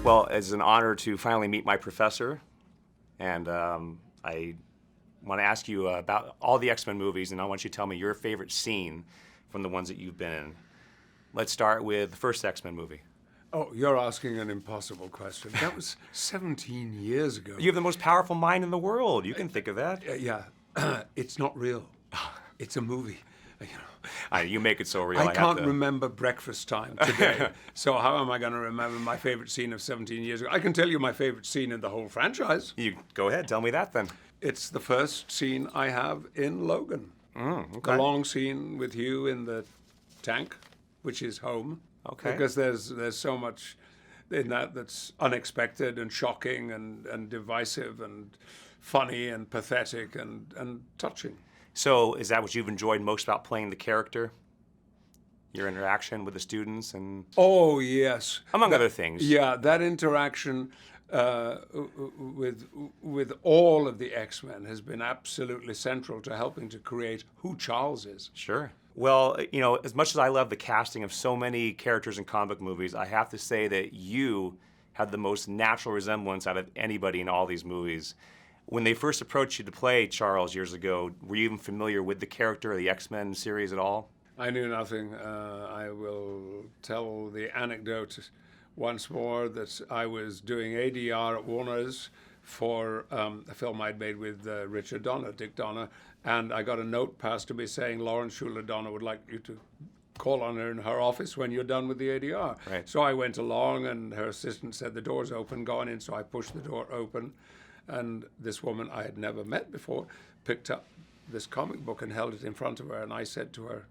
Well, it's an honor to finally meet my professor, and I want to ask you about all the X-Men movies, and I want you to tell me your favorite scene from the ones that you've been in. Let's start with the first X-Men movie. Oh, you're asking an impossible question. That was 17 years ago. You have the most powerful mind in the world. You can think of that. Yeah, it's not real. It's a movie. You know. You make it so real. I can't remember breakfast time today, so how am I going to remember my favorite scene of 17 years ago? I can tell you my favorite scene in the whole franchise. You go ahead, tell me that then. It's the first scene I have in Logan. Okay. The long scene with Hugh in the tank, which is home. Okay. Because there's so much in that that's unexpected and shocking and divisive and funny and pathetic and touching. So is that what you've enjoyed most about playing the character? Your interaction with the students and... Oh, yes. Among other things. Yeah, that interaction with all of the X-Men has been absolutely central to helping to create who Charles is. Sure. Well, you know, as much as I love the casting of so many characters in comic movies, I have to say that you had the most natural resemblance out of anybody in all these movies. When they first approached you to play Charles years ago, were you even familiar with the character of the X-Men series at all? I knew nothing. I will tell the anecdote once more that I was doing ADR at Warner's for a film I'd made with Richard Donner, Dick Donner, and I got a note passed to me saying Lawrence Schuler Donner would like you to call on her in her office when you're done with the ADR. Right. So I went along, and her assistant said, the door's open, go on in. So I pushed the door open, and this woman I had never met before picked up this comic book and held it in front of her, and I said to her,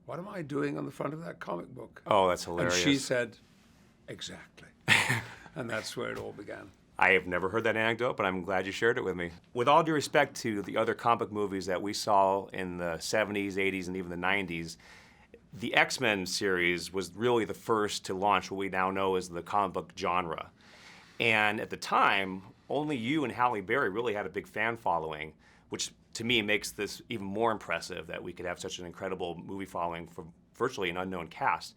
what am I doing on the front of that comic book? Oh, that's hilarious. And she said, exactly. And that's where it all began. I have never heard that anecdote, but I'm glad you shared it with me. With all due respect to the other comic movies that we saw in the 70s, 80s, and even the 90s, the X-Men series was really the first to launch what we now know as the comic book genre. And at the time, only you and Halle Berry really had a big fan following, which to me makes this even more impressive that we could have such an incredible movie following for virtually an unknown cast.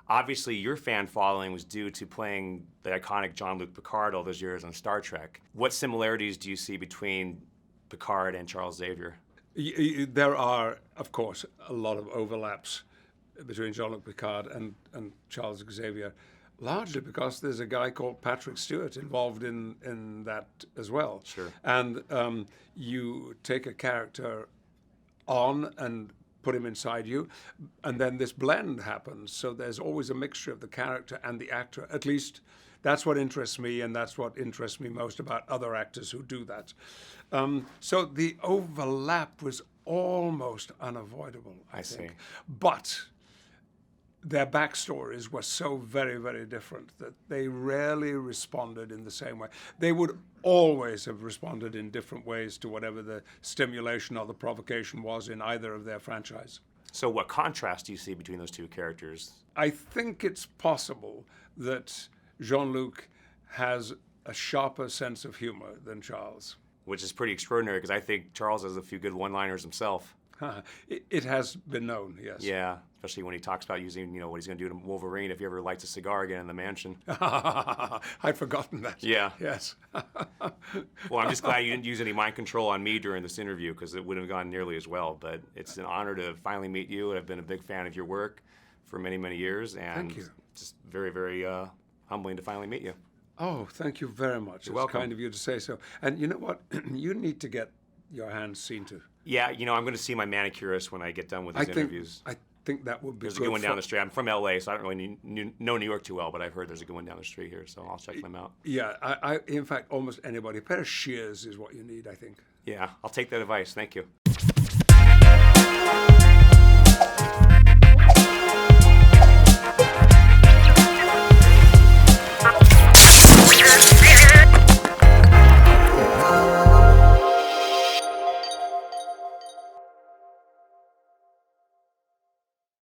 Obviously, your fan following was due to playing the iconic Jean-Luc Picard all those years on Star Trek. What similarities do you see between Picard and Charles Xavier? There are, of course, a lot of overlaps between Jean-Luc Picard and Charles Xavier, largely because there's a guy called Patrick Stewart involved in that as well. Sure. And you take a character on and put him inside you, and then this blend happens. So there's always a mixture of the character and the actor. At least that's what interests me, and that's what interests me most about other actors who do that. So the overlap was almost unavoidable, I think. See. But their backstories were so very, very different that they rarely responded in the same way. They would always have responded in different ways to whatever the stimulation or the provocation was in either of their franchise. So what contrast do you see between those two characters? I think it's possible that Jean-Luc has a sharper sense of humor than Charles. Which is pretty extraordinary, because I think Charles has a few good one-liners himself. It has been known, yes. Yeah, especially when he talks about using, what he's going to do to Wolverine if he ever lights a cigar again in the mansion. I'd forgotten that. Yeah. Yes. Well, I'm just glad you didn't use any mind control on me during this interview, because it wouldn't have gone nearly as well. But it's an honor to finally meet you. I've been a big fan of your work for many, many years. And Thank you. Just very, very humbling to finally meet you. Oh, thank you very much. You're welcome. It's kind of you to say so. And you know what? You need to get your hands seen to. Yeah, I'm going to see my manicurist when I get done with these interviews. I think that would be There's a good good one down the street. I'm from LA, so I don't really know New York too well, but I've heard there's a good one down the street here, so I'll check them out. Yeah, I in fact, almost anybody. A pair of shears is what you need, I think. Yeah, I'll take that advice. Thank you.